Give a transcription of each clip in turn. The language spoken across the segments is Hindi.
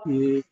ये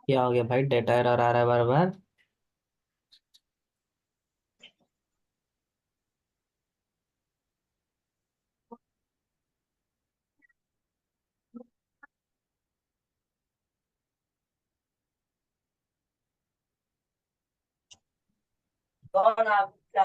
क्या हो गया भाई? डेटा एरर आ रहा है बार बार। कौन आप क्या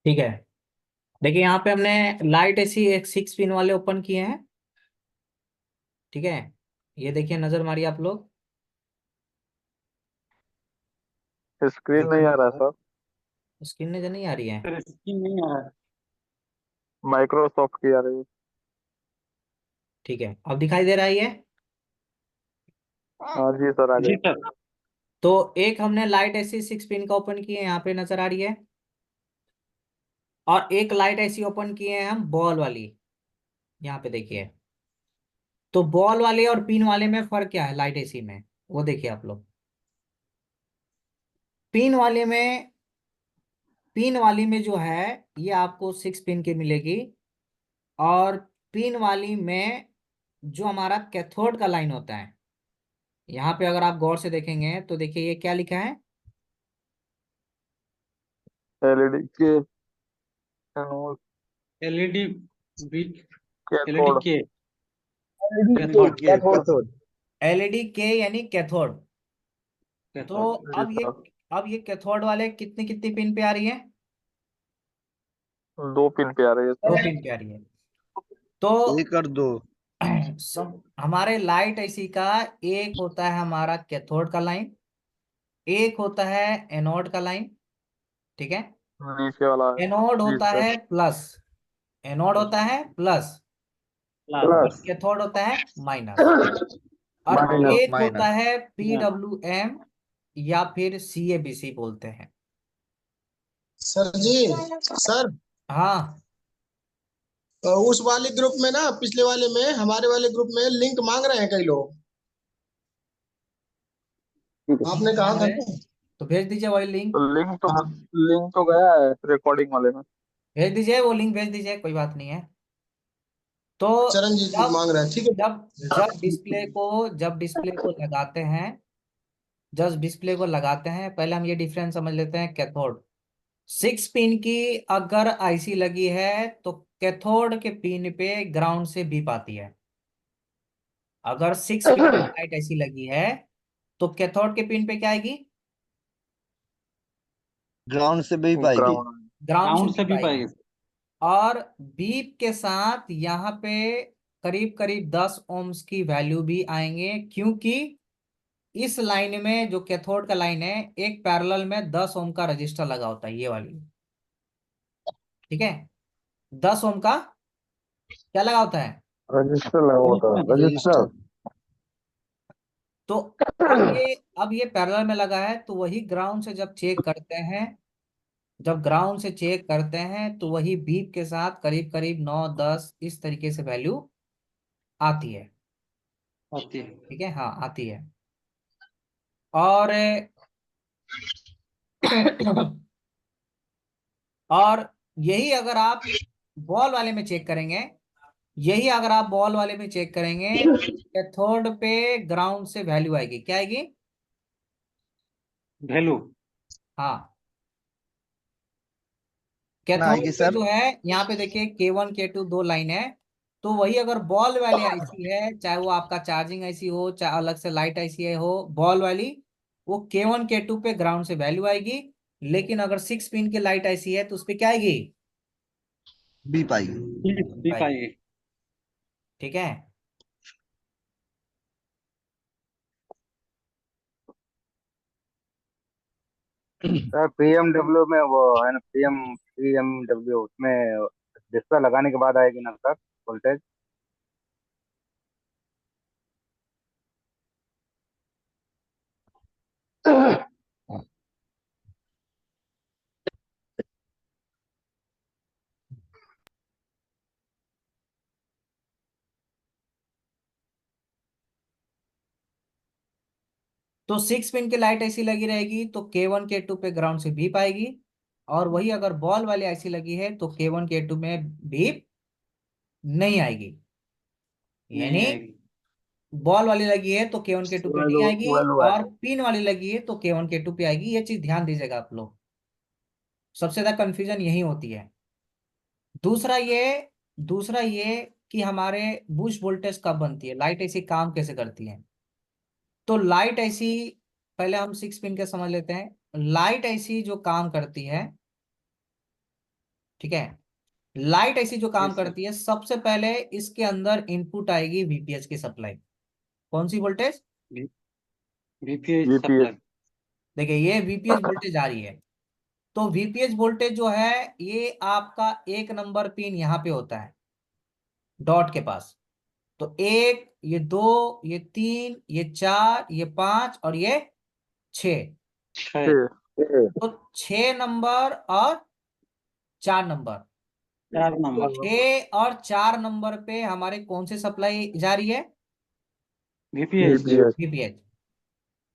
ठीक है, देखिए यहाँ पे हमने लाइट एसी एक 6 पिन वाले ओपन किए हैं। ठीक है, ये देखिए, नजर मारिए आप लोग। स्क्रीन नहीं आ रहा सर। स्क्रीन नजर नहीं आ रही है? स्क्रीन नहीं आ रहा है। माइक्रोसॉफ्ट की आ रही है। ठीक है, अब दिखाई दे रहा है ये। हाँ जी सर, आ जी गया। सर। तो एक हमने लाइट एसी 6 पिन का ओपन किए हैं, यहाँ पे नजर आ रही है। और एक लाइट एसी ओपन किए हैं हम बॉल वाली, यहाँ पे देखिए। तो बॉल वाले और पिन वाले में फर्क क्या है लाइट एसी में, वो देखिए आप लोग। पिन वाले में, पिन वाली में जो है, ये आपको 6 पिन की मिलेगी। और पिन वाली में जो हमारा कैथोड का लाइन होता है, यहाँ पे अगर आप गौर से देखेंगे तो देखिए ये क्या लिखा है। एलईडी के anode LED B, LED cathode. के कैथोड कैथोड, एलईडी के यानी कैथोड। तो कैथोड। जी अब ये, सर। अब ये कैथोड वाले कितनी कितनी पिन पे आ रही है? 2 पिन पे आ रही है 2 सर। पिन पे आ रही है। तो 1 और 2। सब हमारे लाइट ऐसी का एक होता है हमारा कैथोड का लाइन, एक होता है एनोड का लाइन। ठीक है, नीचे वाला है। एनोड जी होता सर। है प्लस, एनोड होता है प्लस, और प्लस कैथोड होता है माइनस। और माइनस। एक होता माइनस। है PWM या फिर CABC बोलते हैं। सर जी, सर हाँ, उस वाले ग्रुप में ना, पिछले वाले में, हमारे वाले ग्रुप में लिंक मांग रहे हैं कई लोग। आपने कहा था अरे ना। तो भेज दीजिए वही लिंक, तो लिंक तो गया है रिकॉर्डिंग वाले में। भेज दीजिए वो लिंक, भेज दीजिए, कोई बात नहीं है। तो चरणजीत जी जब मांग रहे हैं, ठीक है। जब जब डिस्प्ले को लगाते हैं, जब डिस्प्ले को लगाते हैं, पहले हम ये डिफरेंस समझ लेते हैं। कैथोड 6 पिन की अगर आईसी लगी है तो कैथोड के पिन पे ग्राउंड से बीप आती है। अगर 6 पिन की लाइट ऐसी लगी है तो कैथोड के पिन पे क्या आएगी? ग्राउंड से भी पाएगी। ग्राउंड। ग्राउंड से राउंड से बीप भी आएगी। पाएगी। और बीप के साथ यहाँ पे करीब करीब 10 ओम्स की वैल्यू भी आएंगे, क्योंकि इस लाइन में जो कैथोड का लाइन है, एक पैरेलल में 10 ओम का रजिस्टर लगा होता है, ये वाली। ठीक है, 10 ओम का क्या लगा होता है? रजिस्टर लगा होता है, रजिस्टर। रजिस्टर। तो अब ये पैरेलल में लगा है, तो वही ग्राउंड से जब चेक करते हैं, जब ग्राउंड से चेक करते हैं तो वही बीप के साथ करीब करीब 9-10 इस तरीके से वैल्यू आती है। आती है। ठीक है, हाँ आती है। और और यही अगर आप बॉल वाले में चेक करेंगे, यही अगर आप बॉल वाले में चेक करेंगे, कैथोड पे ग्राउंड से वैल्यू आएगी, क्या आएगी? वैल्यू। हाँ, कितना कैथोड आएगी पे सर? जो है, यहाँ पे देखिए K1 K2 दो लाइन है। तो वही अगर बॉल वाली आईसी है, चाहे वो आपका चार्जिंग आईसी हो, चाहे अलग से लाइट आईसी है हो, बॉल वाली, वो K1 K2 पे ग्राउंड से वैल्यू आएगी। लेकिन अगर 6 पिन की लाइट आईसी है तो उस पे क्या आएगी? भी पाएगी। भी आएगी। पाएगी। ठीक है, सर पीएमडब्ल्यू में वो है ना, पीएमडब्ल्यू उसमें डिस्प्ले लगाने के बाद आएगी ना सर वोल्टेज? तो 6 पिन की लाइट ऐसी लगी रहेगी तो K1 K2 पे ग्राउंड से भी पाएगी। और वही अगर बॉल वाली ऐसी लगी है तो K1 K2 में भी नहीं आएगी। नहीं यानी आएगी। बॉल वाली लगी है तो K1 K2 पे नहीं आएगी, वैल्यू और आएगी। पिन वाली लगी है तो K1 K2 पे आएगी। ये चीज ध्यान दीजिएगा आप लोग, सबसे ज्यादा कंफ्यूजन यही होती है। दूसरा ये दूसरा ये कि हमारे बूस्ट वोल्टेज कब बनती है, लाइट ऐसी काम कैसे करती है। तो लाइट ऐसी, पहले हम 6 पिन के समझ लेते हैं। लाइट ऐसी जो काम करती है, ठीक है, लाइट ऐसी जो काम यस सर। करती है, सबसे पहले इसके अंदर इनपुट आएगी VPH की सप्लाई। कौन सी वोल्टेज? VPH UPS. सप्लाई। देखिए ये VPH वोल्टेज आ रही है। तो VPH वोल्टेज जो है, ये आपका 1 नंबर पिन यहाँ पे होता है, डॉट के पास। तो 1, ये 2, ये 3, ये 4, ये 5 और ये 6। 6। तो 6 नंबर और 4 नंबर, 4 नंबर। 6 और 4 नंबर पे हमारे कौन से सप्लाई जा रही है? VPH। यूपीएस। VPH।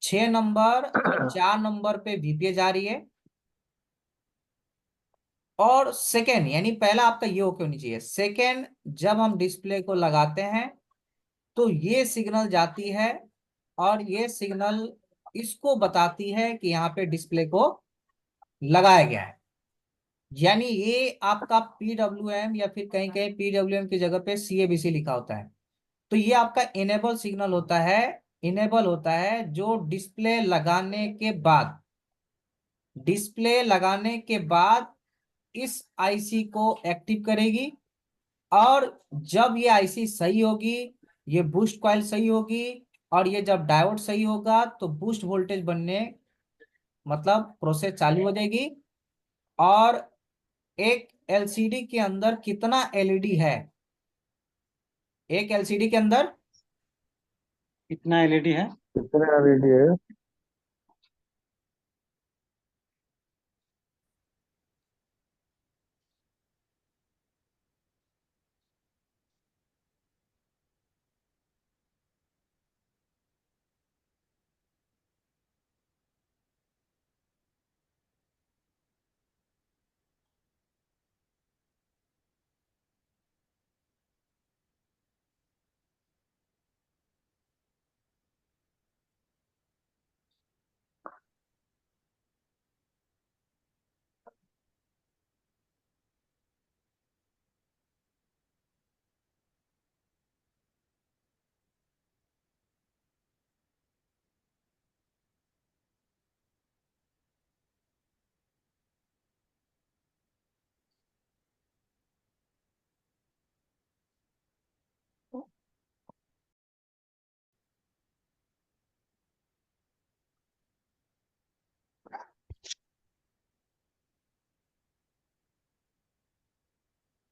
6 नंबर और 4 नंबर पे VPH जा रही है। और सेकेंड, यानी पहला आपका ये होके होनी चाहिए, सेकेंड जब हम डिस्प्ले को लगाते हैं तो ये सिग्नल जाती है, और ये सिग्नल इसको बताती है कि यहाँ पे डिस्प्ले को लगाया गया है। यानी ये आपका PWM, या फिर कहीं कहीं PWM की जगह पे CABC लिखा होता है। तो ये आपका इनेबल सिग्नल होता है, इनेबल होता है जो डिस्प्ले लगाने के बाद इस आईसी को एक्टिव करेगी, और जब ये आईसी सही होगी, ये बूस्ट कॉइल सही होगी, और ये जब डायोड सही होगा, तो बूस्ट वोल्टेज बनने, मतलब प्रोसेस चालू हो जाएगी। और एक एलसीडी के अंदर कितना एलईडी है? एक एलसीडी के अंदर कितना एलईडी है? कितने एलईडी है?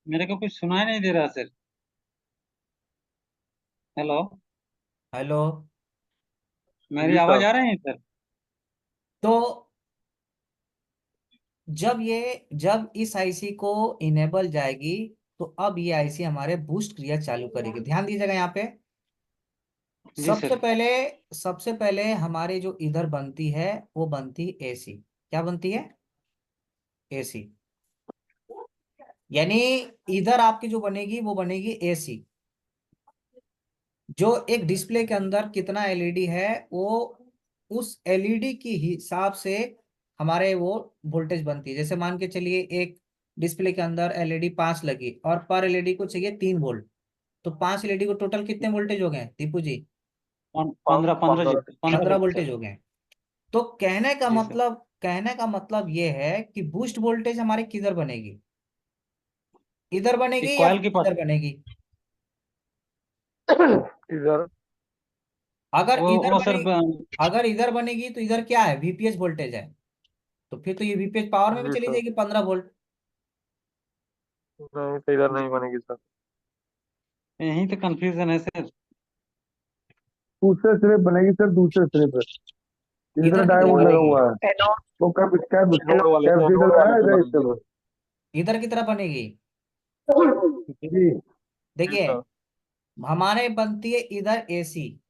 मेरे को कुछ सुनाई नहीं दे रहा सर। Hello, hello. मेरी जी आवाज सर। आ रही है सर? तो जब इस आईसी को इनेबल जाएगी, तो अब ये आईसी हमारे बूस्ट क्रिया चालू करेगी। ध्यान दीजिएगा यहाँ पे। जी सबसे सर। पहले सबसे पहले हमारे जो इधर बनती है, वो बनती एसी। क्या बनती है? एसी। यानी इधर आपकी जो बनेगी वो बनेगी एसी। जो एक डिस्प्ले के अंदर कितना एलईडी है, वो उस एलईडी की हिसाब से हमारे वो वोल्टेज बनती है। जैसे मान के चलिए एक डिस्प्ले के अंदर एलईडी 5 लगी, और पर एलईडी को चाहिए 3 वोल्ट, तो 5 एलईडी को टोटल कितने वोल्टेज हो गए दीपू जी? 15 15। 15 वोल्ट वोल्टेज सर। हो गए। तो जी सर। कहने का मतलब ये है कि बूस्ट वोल्टेज हमारी किधर बनेगी? इधर ये बनेगी या कॉइल फिर के पास। इधर बनेगी? इधर अगर इधर वो सर बनेगी, अगर इधर बनेगी तो इधर क्या है? वीपीएस वोल्टेज है। तो फिर तो ये वीपीएस पावर में भी जी चली सर। जाएगी 15 वोल्ट। नहीं तो इधर नहीं बनेगी सर। यही तो कंफ्यूजन है सर। दूसरे सिरे बनेगी सर, दूसरे सिरे पे इधर इधर की तरफ डायोड लगा बनेगी। हुआ है। तो कैप कैप एनोड वाले कैपेसिटर एनोड लगाया वाले पे इधर इसके बनेगी। इधर की तरफ बनेगी। जी। जी देखिए, सर। हमारे बनती है इधर एसी।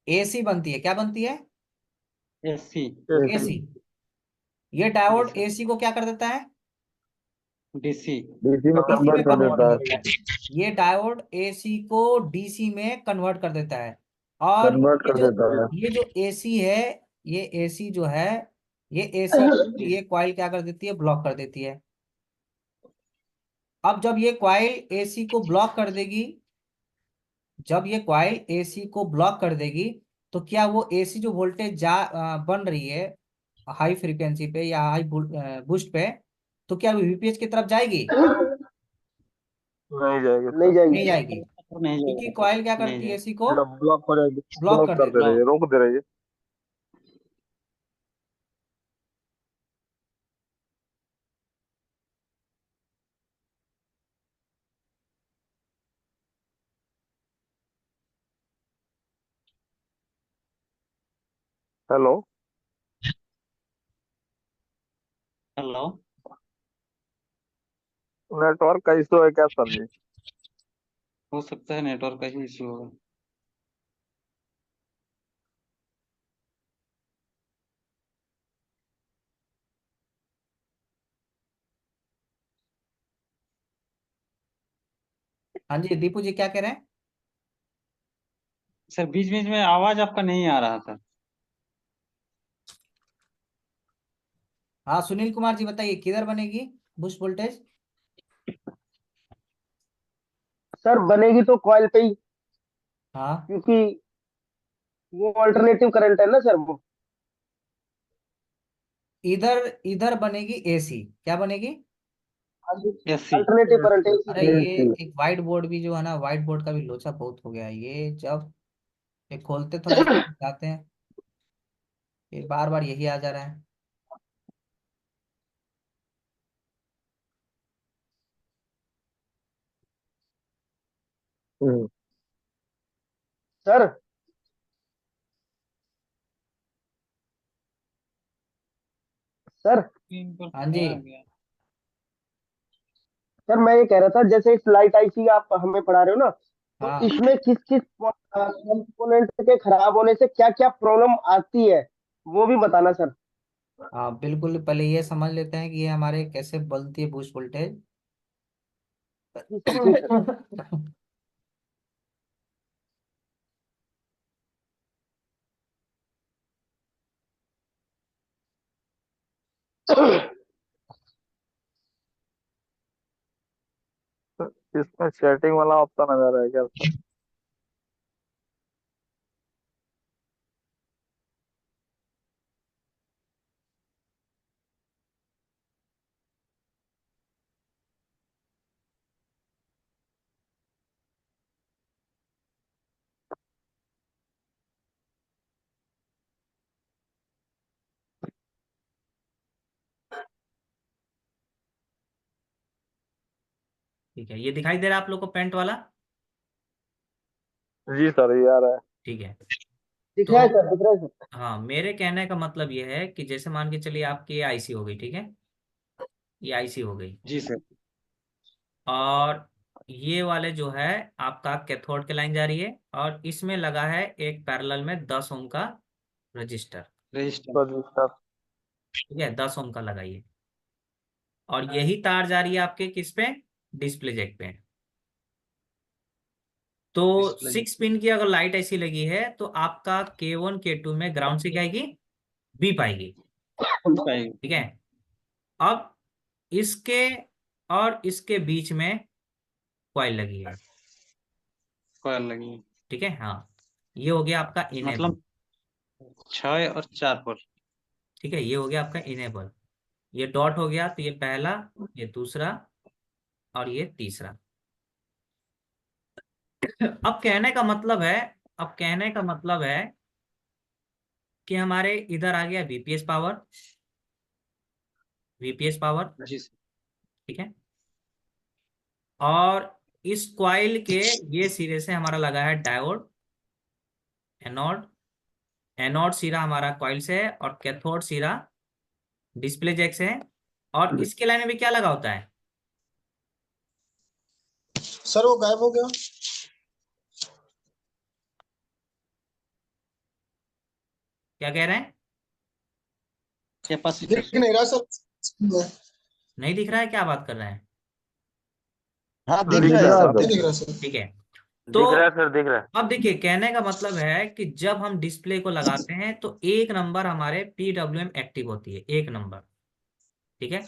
एसी बनती है। क्या बनती है? एसी। एसी। एसी। ये जी डायोड सर। एसी को क्या कर देता है? डीसी। डीसी में डीसी में कन्वर्ट कर कन्वर्ट देता कर है। देता है। ये डायोड एसी को डीसी में कन्वर्ट कर देता है। और कन्वर्ट ये कर जो देता है। ये जो एसी है, ये एसी जो है, ये एसी जी ये कॉइल क्या कर देती है? ब्लॉक कर देती है। अब जब ये कॉइल एसी को ब्लॉक कर देगी, जब ये कॉइल एसी को ब्लॉक कर देगी, तो क्या वो एसी जो वोल्टेज बन रही है हाई फ्रीक्वेंसी पे या हाई बूस्ट पे, तो क्या वो वीपीएस की तरफ जाएगी? नहीं जाएगी नहीं सर। जाएगी। नहीं जाएगी। नहीं क्योंकि जाएगा सर। कॉइल क्या नहीं करती है? जाएगा। एसी को ब्लॉक हो जाएगी। ब्लॉक ब्लॉक कर कर दे देती रही है। है, रोक दे रही है। हेलो। हेलो। नेटवर्क का इशू है क्या सर जी? हो सकता है नेटवर्क का ही इश्यू होगा। हाँ जी, दीपू जी क्या कह रहे हैं? सर बीच बीच में आवाज आपका नहीं आ रहा था। हाँ, सुनील कुमार जी बताइए, किधर बनेगी बूस्ट वोल्टेज? सर बनेगी तो कॉइल पे ही, हाँ, क्योंकि वो अल्टरनेटिव करंट है ना सर वो। इधर इधर बनेगी एसी। क्या बनेगी? एसी। अल्टरनेटिव करंट अरे ये एक व्हाइट बोर्ड भी जो है ना, व्हाइट बोर्ड का भी लोचा बहुत हो गया है। ये जब ये खोलते थोड़ा जाते हैं, ये बार बार यही आ जा रहा है। सर सर स्क्रीन पर हाँ जी। आ गया। सर मैं ये कह रहा था, जैसे इस लाइट आईसी आप हमें पढ़ा रहे हो ना, तो हाँ इसमें किस किस कंपोनेंट के खराब होने से क्या क्या प्रॉब्लम आती है, वो भी बताना सर। हाँ बिल्कुल। पहले ये समझ लेते हैं कि ये हमारे कैसे बनती है बूस्ट वोल्टेज। जी सर, जी सर। इसमें सेटिंग वाला ऑप्शन आ रहा है क्या सर? ठीक है, ये दिखाई दे रहा है आप लोग को पेंट वाला? जी सर, ये आ रहा है। ठीक है। दिख तो रहा है सर, दिख रहा है सर। हाँ, मेरे कहने का मतलब ये है कि जैसे मान के चलिए आपकी आईसी हो गई, ठीक है, ये आईसी हो गई, जी सर। और ये वाले जो है आपका कैथोड के लाइन जा रही है, और इसमें लगा है एक पैरेलल में 10 ओम का रजिस्टर। रजिस्टर। रजिस्टर। ठीक है, 10 ओम का लगाइए, और यही तार जा रही है आपके किस पे? डिस्प्ले जैक पे। तो डिस्प्ले। 6 पिन की अगर लाइट ऐसी लगी है तो आपका K1 K2 में ग्राउंड से क्या आएगी? बी पाएगी। ठीक है। अब इसके और इसके बीच में कॉइल लगी है। कॉइल लगी है। ठीक है। हाँ, ये हो गया आपका इनेबल। मतलब 6 और 4 पर। ठीक है, ये हो गया आपका इनेबल। ये डॉट हो गया, तो ये पहला, ये दूसरा, और ये तीसरा। अब कहने का मतलब है, अब कहने का मतलब है कि हमारे इधर आ गया वीपीएस पावर, वीपीएस पावर। जी सर। ठीक है। और इस कॉइल के ये सिरे से हमारा लगा है डायोड, एनोड। एनोड सिरा हमारा कॉइल से है, और कैथोड सिरा डिस्प्ले जैक से है। और इसके लाइन में भी क्या लगा होता है? सर वो गायब हो गया। क्या कह रहे हैं? कैपेसिटर। दिख नहीं रहा सर। नहीं दिख रहा है? क्या बात कर रहे हैं? हाँ दिख दिख रहा है रहा है सर, सर। नहीं दिख रहा सर। ठीक है। दिख तो रहा है सर, दिख रहा है। अब देखिए, कहने का मतलब है कि जब हम डिस्प्ले को लगाते हैं तो एक नंबर हमारे पीडब्ल्यूएम एक्टिव होती है, एक नंबर। ठीक है।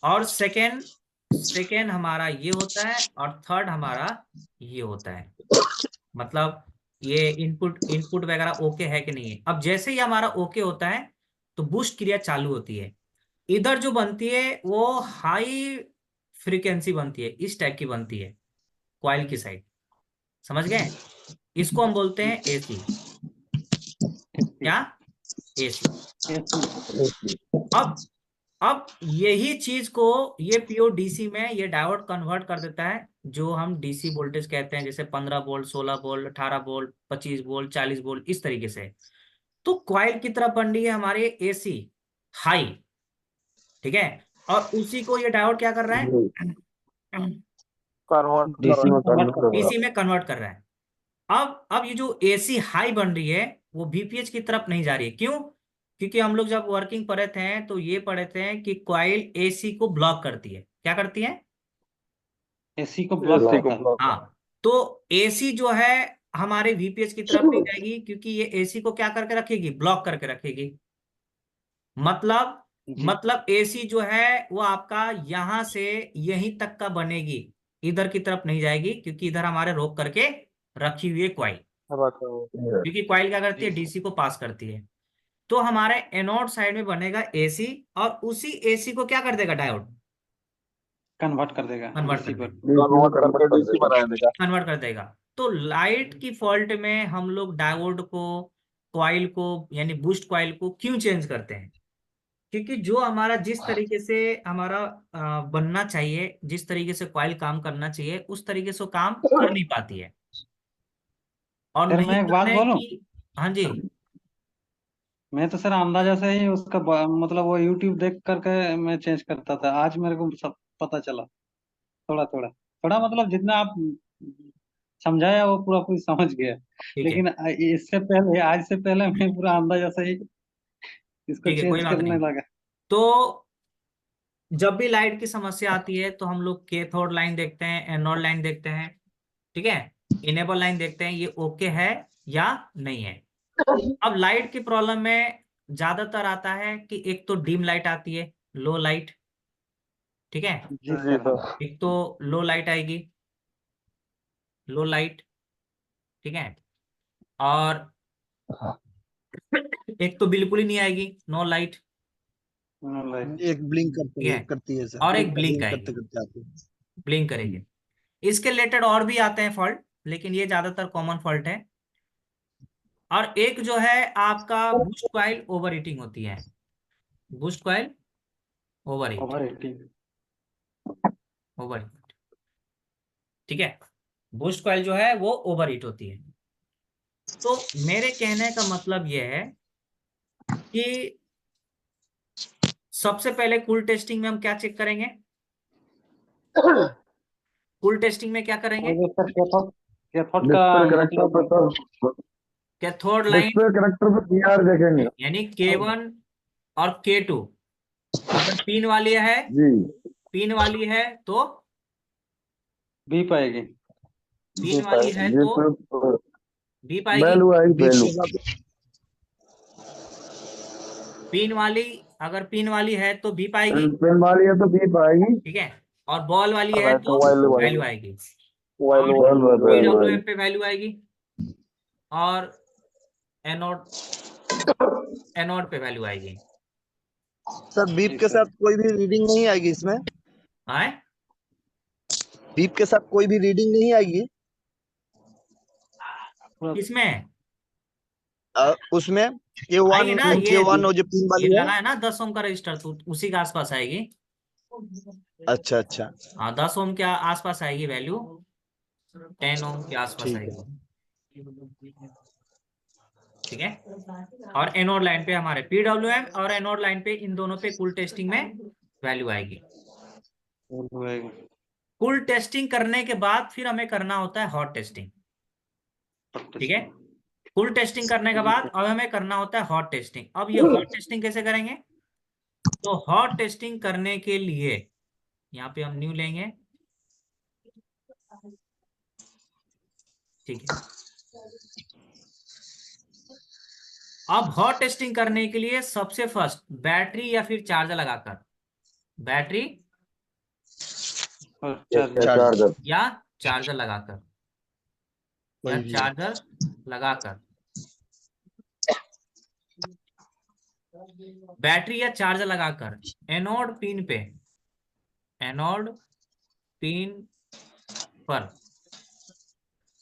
और सेकेंड सेकेंड हमारा ये होता है, और थर्ड हमारा ये होता है। मतलब ये इनपुट इनपुट वगैरह ओके है कि नहीं है। अब जैसे ही हमारा ओके होता है तो बूस्ट क्रिया चालू होती है। इधर जो बनती है वो हाई फ्रीक्वेंसी बनती है, इस टाइप की बनती है, कॉइल की साइड। समझ गए? इसको हम बोलते हैं एसी। क्या? एसी। अब यही चीज को ये पीओ डीसी में ये डायोड कन्वर्ट कर देता है, जो हम डीसी वोल्टेज कहते हैं, जैसे 15 volt, 16 volt, 18 volt, 25 volt, 40 volt, इस तरीके से। तो कॉइल की तरफ बन रही है हमारे एसी हाई। ठीक है। और उसी को ये डायोड क्या कर रहा है? कन्वर्ट डीसी में कन्वर्ट कर रहा डीसी में कन्वर्ट कर रहा है। अब ये जो एसी हाई बन रही है वो बीपीएच की तरफ नहीं जा रही है। क्यों? क्योंकि हम लोग जब वर्किंग पढ़े थे तो ये पढ़े थे कि कॉइल एसी को ब्लॉक करती है। क्या करती है? एसी को ब्लॉक एसी को करता है। ब्लॉक। हाँ। तो एसी जो है हमारे वीपीएच की तरफ नहीं जाएगी, क्योंकि ये एसी को क्या करके रखेगी? ब्लॉक करके रखेगी। मतलब जी। एसी जो है वो आपका यहां से यहीं तक का बनेगी, इधर की तरफ नहीं जाएगी, क्योंकि इधर हमारे रोक करके रखी हुई है कॉइल। रखा हुआ। क्योंकि कॉइल क्या करती जी है? डीसी को पास करती है। तो हमारे एनोड साइड में बनेगा एसी, और उसी एसी को क्या कर देगा डायोड? कन्वर्ट कर देगा कन्वर्ट डीसी कर पर। कन्वर्ट करके डीसी बना देगा। कन्वर्ट कर देगा। तो लाइट की फॉल्ट में हम लोग डायोड को, कॉइल को, यानी बूस्ट कॉइल को क्यों चेंज करते हैं? क्योंकि जो हमारा जिस तरीके से हमारा बनना चाहिए, जिस तरीके से कॉइल काम करना चाहिए, उस तरीके से वो काम कर नहीं पाती है। और सर नहीं मैं एक बात करने बोलूं, की, हाँ जी, मैं तो सर अंदाजा से ही उसका मतलब वो यूट्यूब देख करके मैं चेंज करता था। आज मेरे को सब पता चला, थोड़ा थोड़ा थोड़ा, मतलब जितना आप समझाया वो पूरा पूरी समझ गया। ठीक है, लेकिन इससे पहले, आज से पहले मैं पूरा अंदाजा से ही इसको ठीक है, कोई चेंज बात करने नहीं। लगा। तो जब भी लाइट की समस्या आती है तो हम लोग कैथोड लाइन देखते हैं, एनोड लाइन देखते हैं, ठीक है, इनेबल लाइन देखते हैं, ये ओके है या नहीं है। अब लाइट की प्रॉब्लम में ज्यादातर आता है कि एक तो डिम लाइट आती है, लो लाइट, ठीक है, जी जी सर। सर। एक तो लो लाइट आएगी, लो लाइट, ठीक है, और एक तो बिल्कुल ही नहीं आएगी, नो लाइट, एक ब्लिंक ठीक है, करती है सर, और एक ब्लिंक ब्लिंक आएगी, करते करते आती है। ब्लिंक करेगी। इसके रिलेटेड और भी आते हैं फॉल्ट, लेकिन ये ज्यादातर कॉमन फॉल्ट है। और एक जो है आपका बूस्ट कॉइल ओवर हीटिंग होती है, boost coil over heat, over 80। Over heat, ठीक है, बूस्ट कॉइल जो है वो ओवर हीट होती है। तो मेरे कहने का मतलब ये है कि सबसे पहले कूल टेस्टिंग में हम क्या चेक करेंगे? कूल टेस्टिंग में क्या करेंगे? और सर कैथोड, कैथोड का डिस्प्ले करेक्टर पे मतलब sir, cathode line, display character पे पीआर देखेंगे। यानी K1 और K2 अगर पिन वाली है, जी पिन वाली है तो, भी पाएगी। पिन वाली है जी तो सर, भी पाएगी। वैल्यू आई बीच वैल्यू। के साथ पिन वाली, अगर पिन वाली है तो भी पाएगी, पेन वाली है तो बी पाएगी। ठीक है, और बॉल वाली है नहीं तो तो वैल्यू वैल्यू आएगी। आएगी, और वैल्यू PWM पे वैल्यू आएगी, और एनोड, एनोड पे वैल्यू आएगी। सर बीप जी के सर। साथ कोई भी रीडिंग नहीं आएगी इसमें, आए बीप के साथ कोई भी रीडिंग नहीं आएगी किसमें? उसमें आएगी K1 ना, K1 और जो पिन ये वाली है। लगा है ना 10 ओम का रजिस्टर, तो उसी के आसपास आएगी। अच्छा अच्छा, हाँ, 10 ओम के आसपास आएगी वैल्यू, 10 ओम के आसपास ठीक है। आएगी, ठीक है। और एनोड लाइन पे हमारे PWM और एनोड लाइन पे, इन दोनों पे कूल टेस्टिंग में वैल्यू आएगी। कूल टेस्टिंग करने के बाद फिर हमें करना होता है हॉट टेस्टिंग, ठीक है। कूल टेस्टिंग करने के बाद अब हमें करना होता है हॉट टेस्टिंग। अब ये हॉट टेस्टिंग कैसे करेंगे? तो हॉट टेस्टिंग करने के लिए यहाँ पे हम न्यू लेंगे, ठीक है। अब हॉट टेस्टिंग करने के लिए सबसे फर्स्ट बैटरी या फिर चार्जर लगाकर, बैटरी चार्जर। या चार्जर लगाकर, या कोई भी चार्जर लगाकर, बैटरी या चार्जर लगाकर एनोड पिन पे, एनोड पिन पर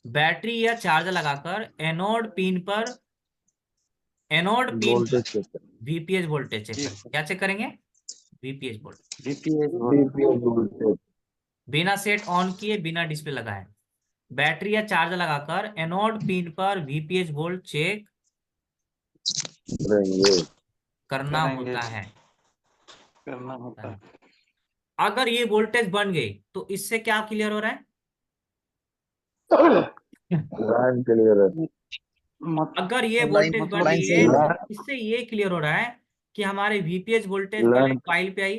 बैटरी या चार्जर लगाकर एनोड पिन पर, एनोड पिन पर voltage check VPH voltage check करेंगे। क्या चेक करेंगे? VPH voltage, BPS voltage. बिना सेट ऑन किए, बिना डिस्प्ले लगाए, बैटरी या चार्जर लगाकर एनोड पिन पर VPH वोल्ट चेक करेंगे। करना करेंगे, होता है। करना होता है। अगर ये वोल्टेज बन गई तो इससे क्या क्लियर हो रहा है? लाइन क्लियर है। अगर ये लाइन वोल्टेज मतलब बन लाइन गई सही है है। तो इससे ये क्लियर हो रहा है कि हमारे VPH वोल्टेज पहले लाइन कॉइल पे आई,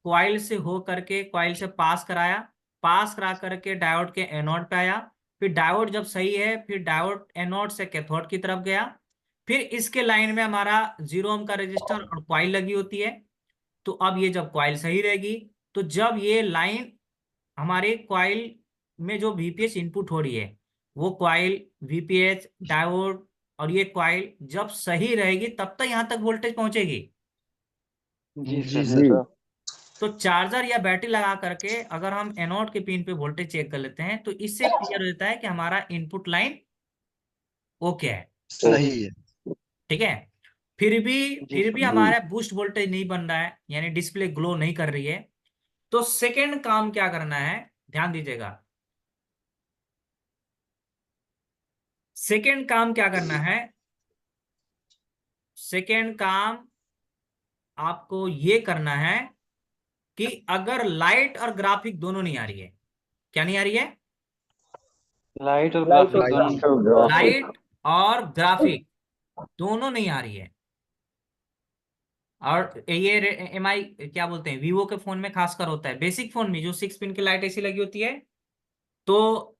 कॉइल से हो करके कॉइल से पास कराया, पास करा करके डायोड के एनोड पे आया, फिर डायोड जब सही है फिर डायोड एनोड से कैथोड की तरफ गया, फिर इसके लाइन में हमारा 0 ओम का रेजिस्टर और कॉइल लगी होती है। तो अब ये जब कॉइल सही रहेगी, तो जब ये लाइन हमारे कॉइल में जो VPH इनपुट हो रही है, वो कॉइल, VPH, डायोड और ये कॉइल जब सही रहेगी तब तक यहां तक वोल्टेज पहुंचेगी। जी जी सर। जी। सर। तो चार्जर या बैटरी लगा करके अगर हम एनोड के पिन पे वोल्टेज चेक कर लेते हैं तो इससे क्लियर हो जाता है कि हमारा इनपुट लाइन ओके है। सही है। ठीक है। फिर भी जी सर। हमारा बूस्ट वोल्टेज नहीं बन रहा है, यानी डिस्प्ले ग्लो नहीं कर रही है। तो सेकेंड काम क्या करना है, ध्यान दीजिएगा। सेकेंड काम क्या करना है, सेकेंड काम आपको ये करना है कि अगर लाइट और ग्राफिक दोनों नहीं आ रही है, क्या नहीं आ रही है, लाइट और लाइट ग्राफिक और दोनों। लाइट और ग्राफिक। लाइट और ग्राफिक दोनों नहीं आ रही है, और ये MI क्या बोलते हैं, वीवो के फोन में खासकर होता है, बेसिक फोन में जो 6 पिन की लाइट ऐसी लगी होती है तो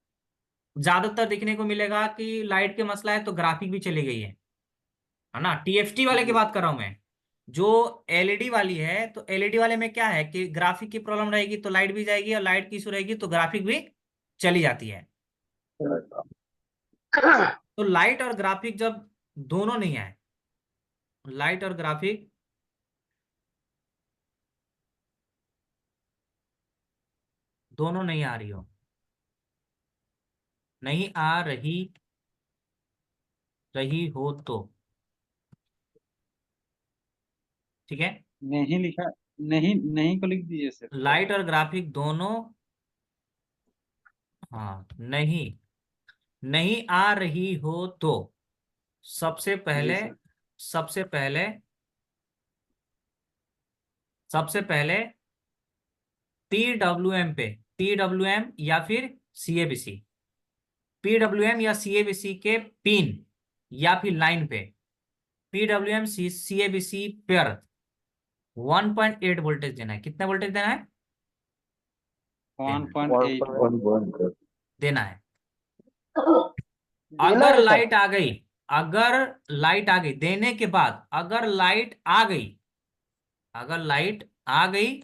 ज्यादातर देखने को मिलेगा कि लाइट के मसला है तो ग्राफिक भी चली गई है ना। TFT वाले की बात कर रहा हूं मैं। जो LED वाली है तो LED वाले में क्या है कि ग्राफिक की प्रॉब्लम रहेगी तो लाइट भी जाएगी, और लाइट की इशू रहेगी तो ग्राफिक भी चली जाती है। तो लाइट और ग्राफिक जब दोनों नहीं आए, लाइट और ग्राफिक दोनों नहीं आ रही हो, नहीं आ रही हो तो ठीक है, नहीं लिखा, नहीं नहीं को लिख दीजिए सर। लाइट और ग्राफिक दोनों, हाँ, नहीं आ रही हो तो सबसे जी पहले सर। सबसे पहले सबसे पहले PWM या फिर CABC, PWM या CABC के पिन या फिर लाइन पे PWM CABC पेयर 1.8 वोल्टेज देना है। कितना वोल्टेज देना है, 1.8। 1.1 देना है। देना अगर है सर। लाइट आ गई, अगर लाइट आ गई देने के बाद, अगर लाइट आ गई, अगर लाइट आ गई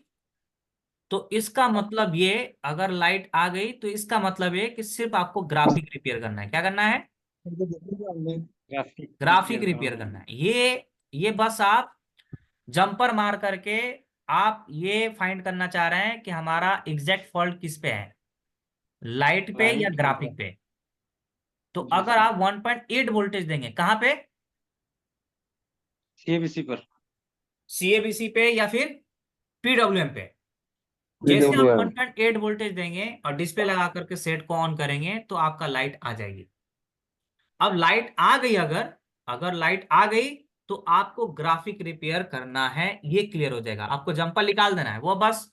तो इसका मतलब ये, अगर लाइट आ गई तो इसका मतलब ये कि सिर्फ आपको ग्राफिक रिपेयर करना है। क्या करना है, ग्राफिक ग्राफिक रिपेयर रिपेयर करना करना है। ये बस आप जंपर मार करके आप ये फाइंड करना चाह रहे हैं कि हमारा एग्जैक्ट फॉल्ट किस पे है, लाइट है। पे या लाइट और ग्राफिक पे। तो जी अगर सर। आप 1.8 वोल्टेज देंगे कहां पे, CABC पर। CABC पे या फिर PWM पे। जैसे आप PWM। 1.8 वोल्टेज देंगे और डिस्प्ले लगा करके सेट को ऑन करेंगे तो आपका लाइट आ जाएगी। अब लाइट आ गई, अगर अगर लाइट आ गई तो आपको ग्राफिक रिपेयर करना है, ये क्लियर हो जाएगा। आपको जंपर निकाल देना है, वो बस